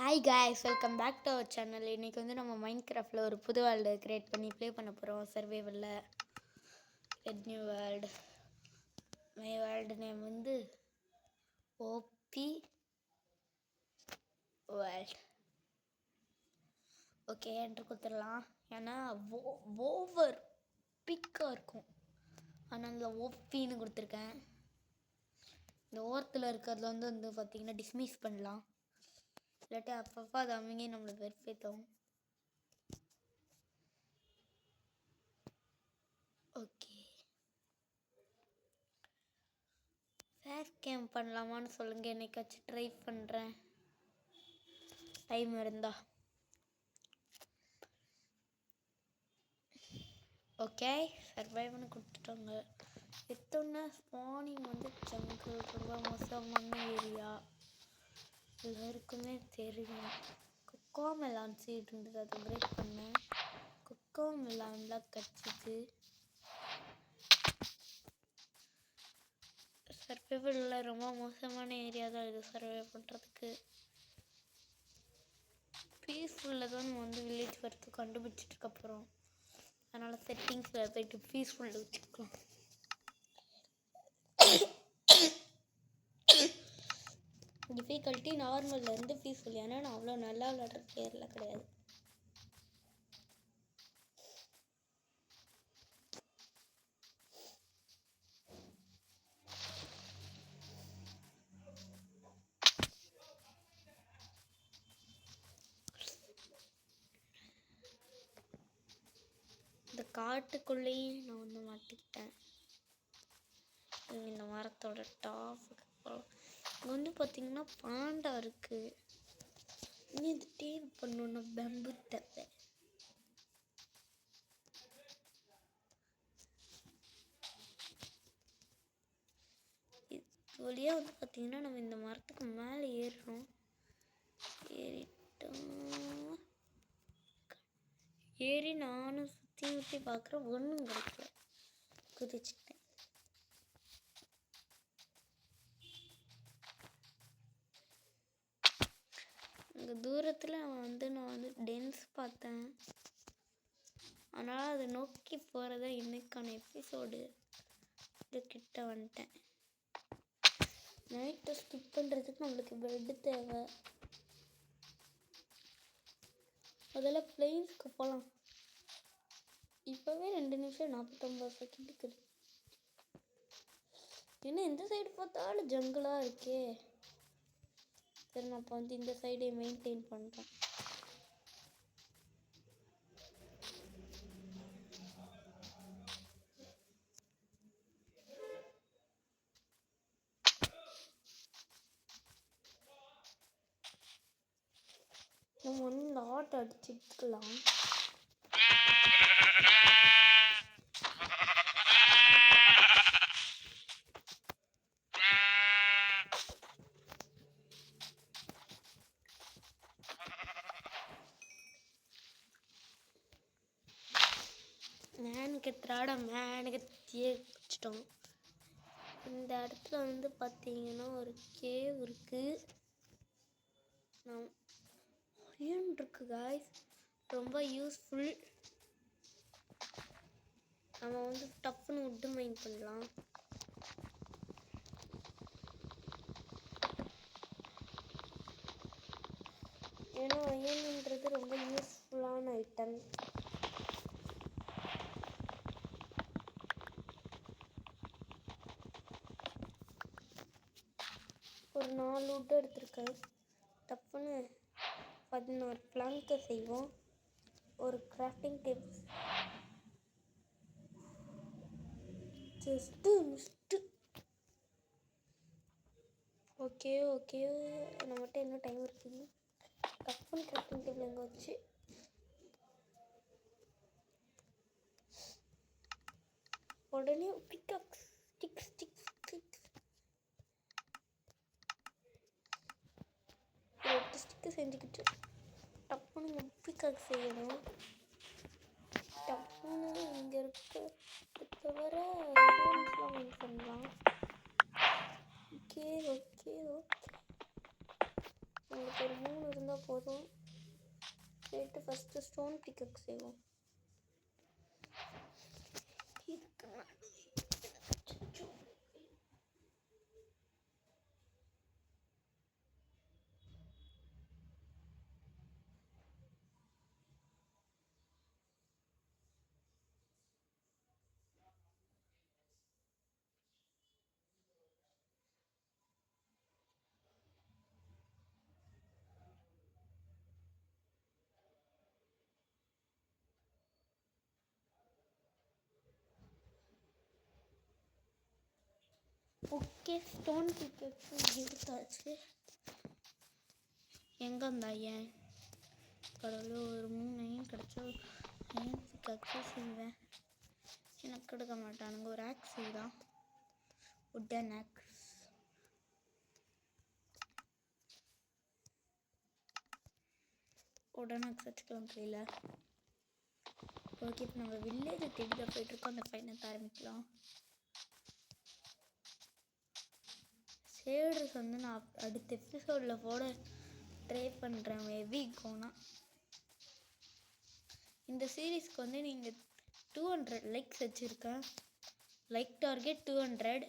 Hi guys, welcome back to our channel. இன்றைக்கி வந்து நம்ம மைண்ட் கிராஃப்டில் ஒரு புது வேர்ல்டு க்ரியேட் பண்ணி ப்ளே பண்ண போகிறோம். சர்வைவலில் red new world. My world name வந்து ஓபி வேர்ல்டு. ஓகே, என்ட்ரு கொடுத்துடலாம். ஏன்னா ஓவர் பிக்காக இருக்கும், ஆனால் அந்த ஓபின்னு கொடுத்துருக்கேன். இந்த ஓரத்தில் இருக்கிறதுல வந்து பார்த்திங்கன்னா டிஸ்மிஸ் பண்ணலாம், இல்லாட்டி அப்பப்போ அது அவங்க நம்மளுக்கு வெறுப்பேற்றும். ஓகே, ஃபேஸ் கேம் பண்ணலாமான்னு சொல்லுங்கள், என்னைக்காச்சும் ட்ரை பண்ணுறேன் டைம் இருந்தா. ஓகே, சர்வைவ்னு கொடுத்துட்டாங்க. எத்தனை ஸ்பானிங் வந்து ஜங்கிள் ரொம்ப மோசமான ஏரியா எல்லாருக்குமே தெரியும். கொக்கோ மெலான் சீட் இருந்தது, அதை பிரேக் பண்ணேன். கொக்கோ மெலான்லாம் கட்சிது. சர்வைவலில் ரொம்ப மோசமான ஏரியா தான் இது சர்வை பண்ணுறதுக்கு. பீஸ்ஃபுல்லில் தான் நம்ம வந்து வில்லேஜ் வரத்து கண்டுபிடிச்சிட்டு அப்புறம் அதனால் செட்டிங்ஸில் போய்ட்டு பீஸ்ஃபுல்லில் வச்சுக்கலாம். டிஃபிகல்ட்டி நார்மல்லேருந்து பீஸ்ஃபுல், ஏன்னா நான் அவ்வளோ நல்லா விளையாடுற பிளேயரில் கிடையாது. இந்த காட்டுக்குள்ளேயும் நான் வந்து மாட்டிக்கிட்டேன். இந்த மரத்தோட டாப்புக்கு இங்கே வந்து பார்த்திங்கன்னா பாண்டா இருக்குது. இன்னும் இது டேம் பண்ணணுன்னா பம்பு தேவை. இது வழியாக வந்து பார்த்திங்கன்னா நம்ம இந்த மரத்துக்கு மேலே ஏறுறோம். ஏறி நானும் சுற்றி பார்க்குறேன், ஒன்றும் கிடைக்கல. குதிச்சுட்டேன். இங்கே தூரத்தில் நான் வந்து டென்ஸ் பார்த்தேன், அதனால் அதை நோக்கி போகிறத இன்னைக்கான எபிசோடு. இது கிட்ட வந்துட்டேன். நைட்டை ஸ்கிப் பண்ணுறதுக்கு நம்மளுக்கு பெட்டு தேவை. அதெல்லாம் பிளேன்ஸ்க்கு போகலாம். இப்போவே 2 நிமிஷம் 49 செகண்ட் இருக்குது. ஏன்னா இந்த சைடு பார்த்தாலும் ஜங்கிளாக இருக்கே. சரி, நான் இப்போ வந்து இந்த சைடே மெயின்டைன் பண்ணுறேன். நம்ம வந்து இந்த ஆட்டை அடிச்சுக்கலாம். மேனுக்கு திராட மேனுக்கு தேய்ச்சிட்டோம். இந்த இடத்துல வந்து பார்த்தீங்கன்னா ஒரு கேவ் இருக்குது. அயன் இருக்கு காய்ஸ், ரொம்ப யூஸ்ஃபுல். நம்ம வந்து டப்புன்னு உட்டு மைன் பண்ணலாம். ஏன்னா அயன்ன்றது ரொம்ப யூஸ்ஃபுல்லான ஐட்டம். ஒரு 4 உட்டு எடுத்திருக்கேன். டப்புன்னு 16 பிளாங்கை செய்வோம். ஒரு கிராஃப்டிங் டிப்ஸ் ஜஸ்ட்டு மிஸ்ட்டு. ஓகே நம்மகிட்ட என்ன டைம் இருக்குது. டப்புன்னு கிராஃப்டிங் டேபிள் எங்கே வச்சு உடனே பிக்காக்ஸ் ஸ்டிக்ஸ் ஸ்டிக்கு செஞ்சுக்கிட்டு டப்புன்னு பிக்காக்ஸ் செய்யணும். டப்புன்னு இங்கே இருக்க தவிர மைண்ட் பண்ணலாம். ஓகே உங்களுக்கு ஒரு 3 இருந்தால் போதும். போயிட்டு ஃபஸ்ட்டு ஸ்டோன் பிக்கக் செய்வோம். இதுக்கு ஓகே, ஸ்டோன் பிக்கெட்ஸு எடுத்தாச்சு. எங்கே இருந்தா ஏன் கடவுளே, ஒரு 3 ஐயன் கிடச்சா ஐயன் பிக்கெட்ஸு செய்வேன். எனக்கு எடுக்க மாட்டானுங்க. ஒரு ஆக்ஸ் செய்தான், உட்டன் ஆக்ஸ். உடன் ஆக்ஸ் வச்சுக்கலாம் கையில். ஓகே, இப்போ நம்ம வில்லேஜை தேடி தான் போயிட்டுருக்கோம். அந்த ஃபைனத்தை ஆரம்பிக்கலாம். ஷேடர்ஸ் வந்து நான் அடுத்த எபிசோடில் போட ட்ரை பண்ணுறேன். மேபி கோனா இந்த சீரீஸ்க்கு வந்து நீங்கள் 200 லைக்ஸ் வச்சுருக்கேன். Like target 200.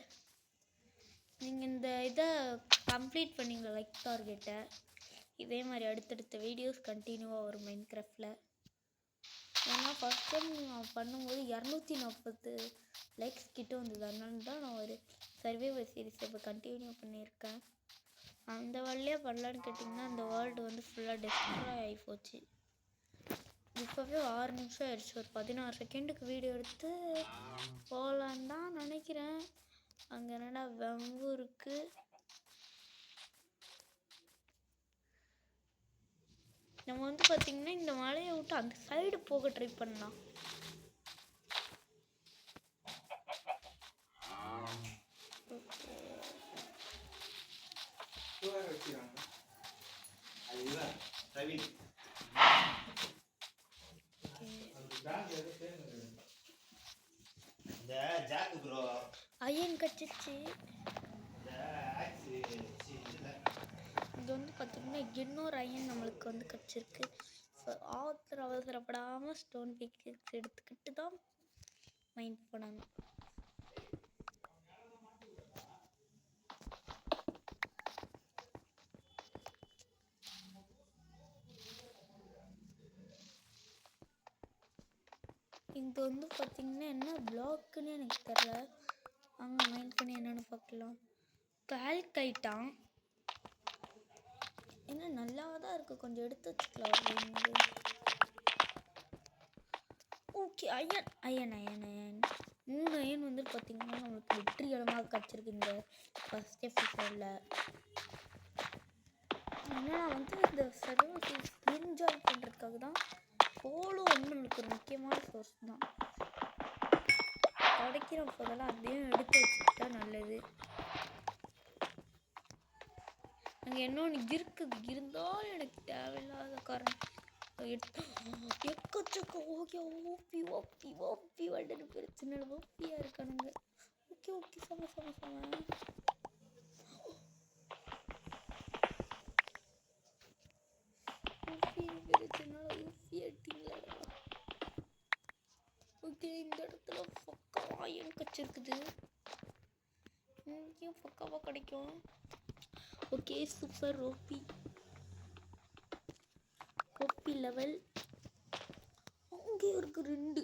நீங்கள் இந்த இதை கம்ப்ளீட் பண்ணிங்க லைக் டார்கெட்டை. இதே மாதிரி அடுத்தடுத்த வீடியோஸ் கண்டினியூவாக வரும் மைன்கிராஃப்டில். ஏன்னா ஃபஸ்ட் டைம் நான் பண்ணும்போது 240 லைக்ஸ் கிட்ட வந்தது. அதனால தான் நான் ஒரு சர்வைவர் சீரீஸ் இப்போ கண்டினியூ பண்ணியிருக்கேன். அந்த வேலையாக பண்ணலான்னு கேட்டிங்கன்னா அந்த வேர்ல்டு வந்து ஃபுல்லாக டெஸ்ட்ராய் ஆகி போச்சு. இப்போவே 6 நிமிஷம் ஆயிடுச்சு. ஒரு 16 செகண்டுக்கு வீடியோ எடுத்து போகலான்னு தான் நினைக்கிறேன். அங்கே என்னடா வெம்பு இருக்குது. நம்ம வந்து பார்த்திங்கன்னா இந்த மலையை விட்டு அந்த சைடு போக ட்ரை பண்ணலாம். ஐயன் கச்சிச்சு. இது வந்து பார்த்திங்கன்னா இன்னொரு ஐயன் நம்மளுக்கு வந்து கிடச்சிருக்கு. ஸோ அவசரப்படாமல் ஸ்டோன் பிக்கெக்ஸ் எடுத்துக்கிட்டு தான் மைண்ட் பண்ணணும். இது வந்து பார்த்திங்கன்னா என்ன பிளாக்குன்னு எனக்கு தெரியல. அங்கே மைண்ட் பண்ணி என்னென்னு பார்க்கலாம். கால்கைட்டான் என்ன நல்லா தான் இருக்குது. கொஞ்சம் எடுத்து வச்சுக்கலாம். ஓகே, ஐயன் ஐயன் ஐயன் ஐயன் 3 ஐயன் வந்து பார்த்திங்கன்னா நம்மளுக்கு வெற்றிகரமாக கிடச்சிருக்கு இந்த ஃபஸ்ட் எபிசோடில். ஏன்னா நான் வந்து இந்த சர்வீஸ் என்ஜாய் பண்ணுறதுக்காக தான். கோலும் வந்து நம்மளுக்கு ஒரு முக்கியமான சோர்ஸ் தான். கிடைக்கிற போதெல்லாம் அதையும் எடுத்து வச்சுக்கிட்டா நல்லது. அங்கே இன்னொன்று இருக்குது, இருந்தாலும் எனக்கு தேவையில்லாத காரணம் எக்கச்சக்க ஓகே ஓப்பி ஓப்பி ஓப்பி வண்டனு பிரச்சனை ஓப்பியாக இருக்கானுங்க. ஓகே ஓகே சம சம சம ஓகே, இந்த இடத்துல பக்காவா ஐயன் கச்சிருக்குது. இங்கேயும் பக்காவாக கிடைக்கும். Okay, super OP OP level. அங்கே இருக்கு 2.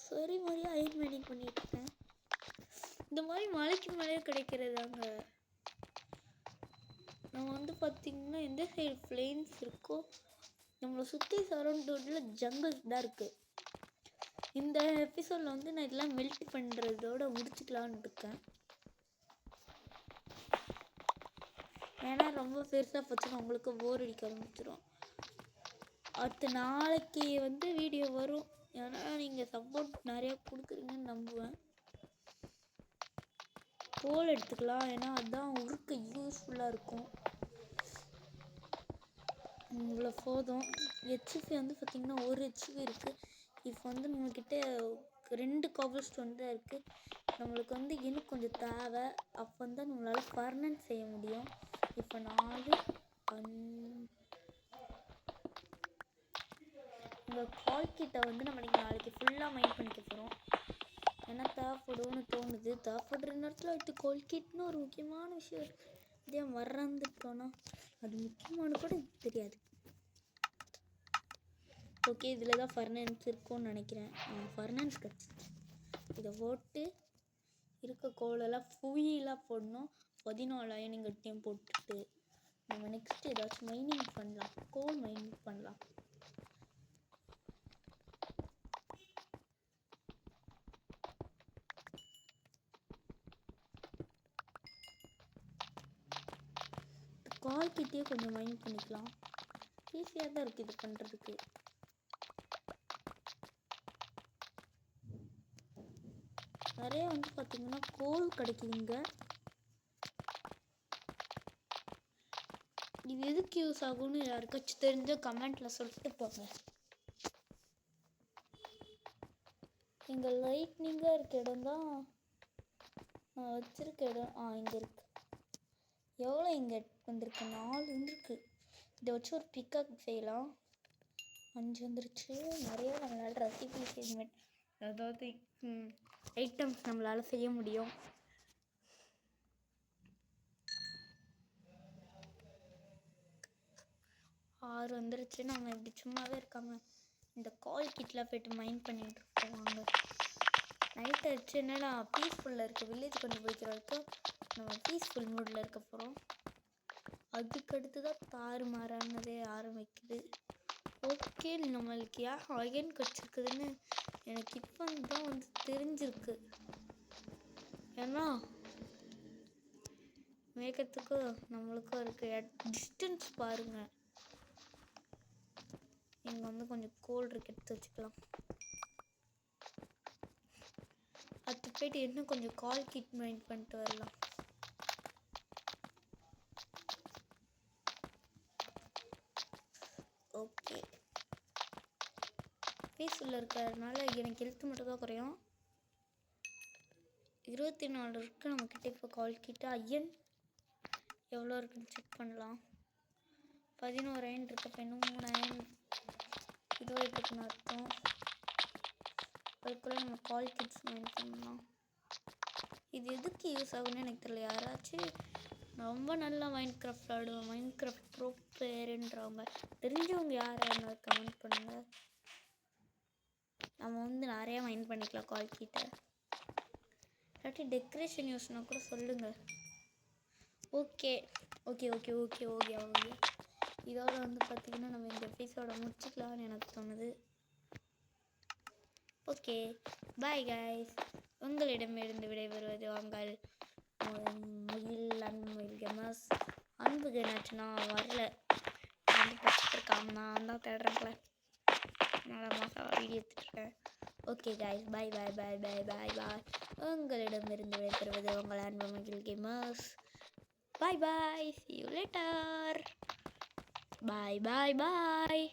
சரி மாதிரியே அயன் மைனிங் பண்ணிட்டு இருக்கேன். இந்த மாதிரி மலைக்கு மேலே கிடைக்கிறதாங்க. நம்ம வந்து பார்த்திங்கன்னா எந்த சைடு பிளேன்ஸ் இருக்கோ நம்மளை சுற்றி சரௌண்டடில் ஜங்கிள்ஸ் தான் இருக்குது. இந்த எபிசோடில் வந்து நான் இதெல்லாம் மெல்ட் பண்ணுறதோட முடிச்சுக்கலான்னு இருக்கேன். ஏன்னா ரொம்ப பெருசாக போச்சுன்னா உங்களுக்கு போர் அடிக்க ஆரம்பிச்சிடும். அடுத்த நாளைக்கு வந்து வீடியோ வரும். ஏன்னா நீங்கள் சப்போர்ட் நிறையா கொடுக்குறீங்கன்னு நம்புவேன். கோல் எடுத்துக்கலாம், ஏன்னா அதுதான் உருக்க யூஸ்ஃபுல்லாக இருக்கும். இவ்வளோ போதும். ஹெச்பி வந்து பார்த்திங்கன்னா 1 ஹெச்பி இருக்குது. இப்போ வந்து நம்மக்கிட்ட 2 காபிள் ஸ்டோன் தான் இருக்குது. நம்மளுக்கு வந்து இன்னும் கொஞ்சம் தேவை. அப்போ வந்து நம்மளால் பர்மனன்ட் செய்ய முடியும். இப்போ 4 இந்த கால் கிட்ட வந்து நம்ம நாளைக்கு ஃபுல்லாக மைண்ட் பண்ணிக்க போகிறோம். ஏன்னா தேவைப்படும்னு தோணுது. தேவைப்படுற நேரத்தில் அடுத்து கால் கிட்னு ஒரு முக்கியமான விஷயம் இருக்குது. இதே மறந்துட்டோன்னா அது முக்கியமான கூட எனக்கு தெரியாது. ஓகே, இதில் தான் ஃபர்னான்ஸ் இருக்கும்னு நினைக்கிறேன். ஃபர்னான்ஸ் கிடச்சிச்சு. இதை போட்டு இருக்க கோலெல்லாம் ஃபுல்லாக போடணும். 14 அயனிங் கட்டியும் போட்டுட்டு நம்ம நெக்ஸ்ட் ஏதாச்சும் மைனிங் பண்ணலாம். கோல் மைனிங் பண்ணலாம். கால் கிட்டே கொஞ்சம் மைண்ட் பண்ணிக்கலாம். ஈஸியாக தான் இருக்குது இது பண்ணுறதுக்கு. நிறைய வந்து பார்த்தீங்கன்னா கோல் கிடைக்குதுங்க. இது எதுக்கு யூஸ் ஆகும்னு யாருக்காச்சும் தெரிஞ்ச கமெண்ட்டில் சொல்லிட்டு போங்க. இங்கே லைட்னிங்காக இருக்க இடம் தான் நான் வச்சுருக்க இடம். இங்கே இருக்கு. எவ்வளோ இங்கே வந்திருக்கு? 4 வந்துருக்கு. இதை வச்சு ஒரு பிக்காக் செய்யலாம். 5 வந்துருச்சு. நிறைய நம்மளால் ரெசிபி செக்மெண்ட், அதாவது ஐட்டம்ஸ் நம்மளால் செய்ய முடியும். ஆறு வந்துருச்சு. நம்ம இப்படி சும்மாவே இருக்காமல் இந்த கால் கிட்டில் போய்ட்டு மைண்ட் பண்ணிகிட்டு இருக்கோம். வாங்க, நைட் ஆச்சு. என்னடா பீஸ்ஃபுல்லாக இருக்குது. வில்லேஜ் கொண்டு போய்க்கிற வரைக்கும் நம்ம பீஸ்ஃபுல் மூடில் இருக்க போகிறோம். அதுக்கடுத்து தான் தாறுமாறானதே ஆரம்பிக்குது. ஓகே, நம்மளுக்கு ஏன் அயன் கிடச்சிருக்குதுன்னு எனக்கு இப்போ தான் வந்து தெரிஞ்சிருக்கு. ஏன்னா மேகத்துக்கும் நம்மளுக்கும் இருக்க டிஸ்டன்ஸ் பாருங்கள். இங்கே வந்து கொஞ்சம் கோல்டு இருக்கு, எடுத்து வச்சுக்கலாம். அது போய்ட்டு இன்னும் கொஞ்சம் கால் கிட் மைண்ட் பண்ணிட்டு வரலாம். ஓகே, பீஸ்ஃபுல்லாக இருக்கிறதுனால எனக்கு ஹெல்த் மட்டும் தான் குறையும். 24 இருக்குது நம்மக்கிட்ட. இப்போ கால் கிட்ட அயன் எவ்வளோ இருக்குன்னு செக் பண்ணலாம். 11 அயன் இருக்கு. இப்போ இன்னும் 3 அயன் இதுவாக இருக்குன்னு அர்த்தம். அதுக்குள்ளே நம்ம கால் கிட்ஸ் மைண்ட் பண்ணலாம். இது எதுக்கு யூஸ் ஆகுன்னு எனக்கு தெரியல. யாராச்சும் ரொம்ப நல்லா மைண்ட் கிராஃப்ட் ஆடுவோம், மைண்ட் கிராஃப்ட் ப்ரோ பிளேயருன்றவங்க தெரிஞ்சவங்க யாராவது கமெண்ட் பண்ணுங்கள். நம்ம வந்து நிறையா மைண்ட் பண்ணிக்கலாம் கால் கிட்ட. இல்லாட்டி டெக்கரேஷன் யூஸ்னால் கூட சொல்லுங்கள். Okay okay okay okay okay okay இதோட வந்து பார்த்திங்கன்னா நம்ம இந்த எபிசோட முடிச்சுக்கலாம்னு எனக்கு தோணுது. Okay, bye guys. உங்களிடமிருந்து விடைபெறுவது உங்கள் முகில் அன்முகில் கேமர்ஸ். அன்புக்கு என்னாச்சுன்னா வரல, வந்து படிச்சுட்ருக்காங்க. நான் தான் தேடுறேன்ல, மாதம் வீடியோ எடுத்துட்ருக்கேன். ஓகே கைஸ், பாய் பாய் பாய் பாய் பாய் பாய். உங்களிடமிருந்து விடைபெறுவது உங்கள் அன்பு முகில் gamers. Bye bye. See you later. Bye bye bye.